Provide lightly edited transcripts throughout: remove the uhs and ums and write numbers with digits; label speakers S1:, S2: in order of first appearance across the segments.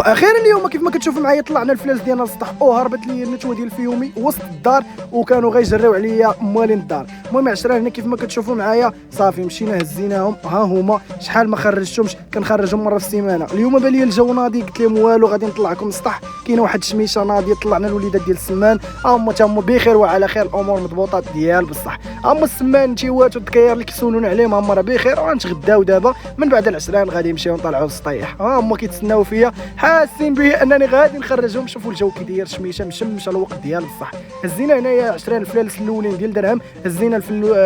S1: اخيرا اليوم كيف ما كتشوفوا معايا طلعنا الفلاس ديالنا للسطح وهربت لي النتوه ديال الفيومي وسط الدار وكانوا غيجريو عليا مالين الدار. المهم عشرة هنا كيف ما كتشوفوا معايا صافي مشينا هزيناهم، ها هما شحال ما خرجتهمش، كنخرجهم مره في السيمانه. اليوم بان لي الجو ناضي، قلت لهم والو غادي نطلعكم للسطح، كاينه واحد الشميشه ناضيه، طلعنا الوليدات ديال السمان هما تا هما بخير وعلى خير، الامور مضبوطه ديال بصح. هما السمان نتيوات والدكاير اللي كيسولون عليهم هما راه بخير، وغنتغداو دابا من بعد العشران غادي نمشيو نطلعوا للسطيح. هما كيتسناو فيا حاسين به انني غادي نخرجهم. شوفوا الجو كي داير، شميشه مشمشه الوقت ديال بصح. هزينا هنايا 20 الفلالس الاولين ديال درهم، هزينا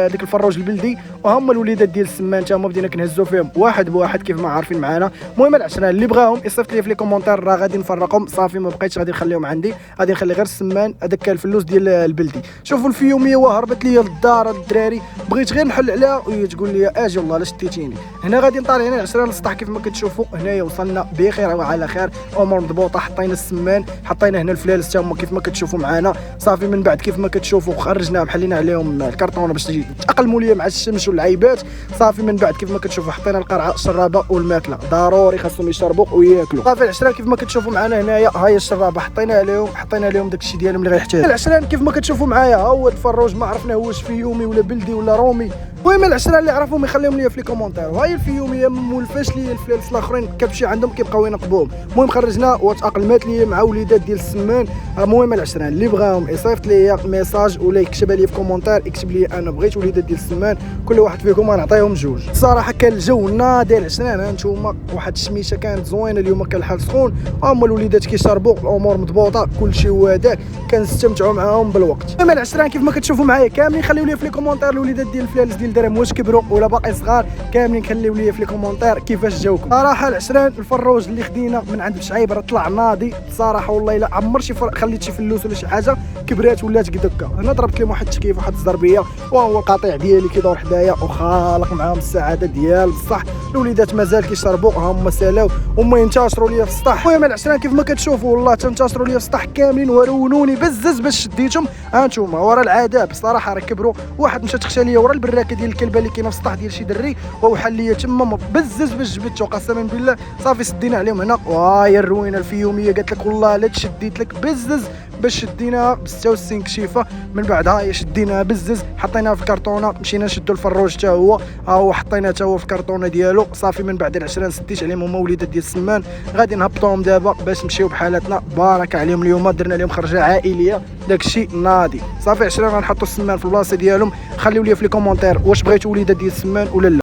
S1: ديك الفروج البلدي، وهما الوليدات ديال السمان تا هما بدينا كنهزو فيهم واحد بواحد كيف ما عارفين معانا. المهم العشرة اللي بغاهم يصيفط لي في لي كومونتير راه غادي نفرقهم صافي، ما بقيتش غادي نخليهم عندي، غادي نخلي غير السمان هذاك الفلوس ديال البلدي. شوفوا الفيوميه وهربت لي للدار الدراري، بغيت غير نحل عليها وهي تقول لي اجي والله لا شتيتيني. هنا غادي نطالع هنا 20 للسطح كيف ما كتشوفوا. هنايا وصلنا بخير وعلى خير، امور مضبوطه. حطينا السمان، حطينا هنا الفلالس تا هما كيف ما كتشوفوا معنا صافي. من بعد كيف ما كتشوفوا خرجناهم، حلينا عليهم الكرتونه باش تاقلموا لي مع الشمس والعيبات صافي. من بعد كيف ما كتشوفوا حطينا القرعه الشرابه والماكله، ضروري خاصهم يشربوا وياكلوا صافي. العشرة كيف ما كتشوفوا معنا هنايا ها هي الشرابه، حطينا عليهم داكشي ديالهم اللي غيحتاج. العشرة كيف ما كتشوفوا معايا ها هو الفروج، ما عرفنا واش فيومي ولا بلدي ولا رومي. المهم العشرة اللي عرفوهم يخليهم لي في لي كومونتير. وهاي الفيوميه مولفاش لي الفلالس الاخرين كبشي عندهم كيبقاو ينقبوهم. المهم خرجنا وتاقلمات لي مع وليدات ديال السمان. المهم العشرة اللي بغاهم يصيفط لي ميساج ولا يكتب لي في كومونتير، يكتب لي انا بغيت وليدات ديال السمان، كل واحد فيكم غنعطيهم جوج. الصراحه كان الجو ناضي العشرة، هانتوما واحد الشميشه كانت زوينه اليوم، كان الحال سخون، هما الوليدات كيشربوا، الامور مضبوطه كلشي هذاك، كنستمتعوا معاهم بالوقت. المهم العشرة كيف ما كتشوفوا معايا كاملين خليو لي في لي كومونتير الوليدات ديال الفلالس ديال درهم واش كبروا ولا باقي صغار، كاملين خليو لي في لي كومونتير كيفاش جاوكم. صراحه العشرة الفروج اللي خدينا من عند بشعيب راه طلع ناضي صراحه، والله الا عمر خليت شي فلوس ولا شي حاجه كبرات ولات قدكا. هنا ضربت لهم واحد التكييف واحد الزربيه، وهو القطيع ديالي كيدور حدايا وخالق معاهم السعاده ديال بصح. الوليدات مازال كيشربوا، هما سالاو هما ينتشروا ليا في السطح. المهم العشرة كيف ما كتشوفوا والله تنتشروا ليا في السطح كاملين ورونوني بزز باش شديتهم. ها انتوما ورا العذاب صراحه راه كبروا. واحد مشى تخشى ليا ورا البراكه ديال الكلبه اللي كاينه في السطح ديال شي دري، وحل ليا تما بزز باش جبدته قسما بالله صافي. سدينا عليهم هنا وهاي الروينه الفيوميه، قالت لك والله لا تشديت لك بزز باش شديناها ب 66 كشيفه. من بعد ها هي شديناها بزز حطيناها في الكرتونه، مشينا نشدوا الفروج حتى هو، ها هو حطيناه حتى هو في الكرتونه ديالو صافي. من بعد العشرة سديت عليهم هما وليدات ديال السمان، غادي نهبطوهم دابا باش نمشيو بحالاتنا. بارك عليهم اليوم، درنا لهم خرجه عائليه داكشي ناضي صافي. 20 غنحطوا السمان في البلاصه ديالهم. خليو لي في لي كومونتير واش بغيتوا وليدات ديال السمان ولا لا.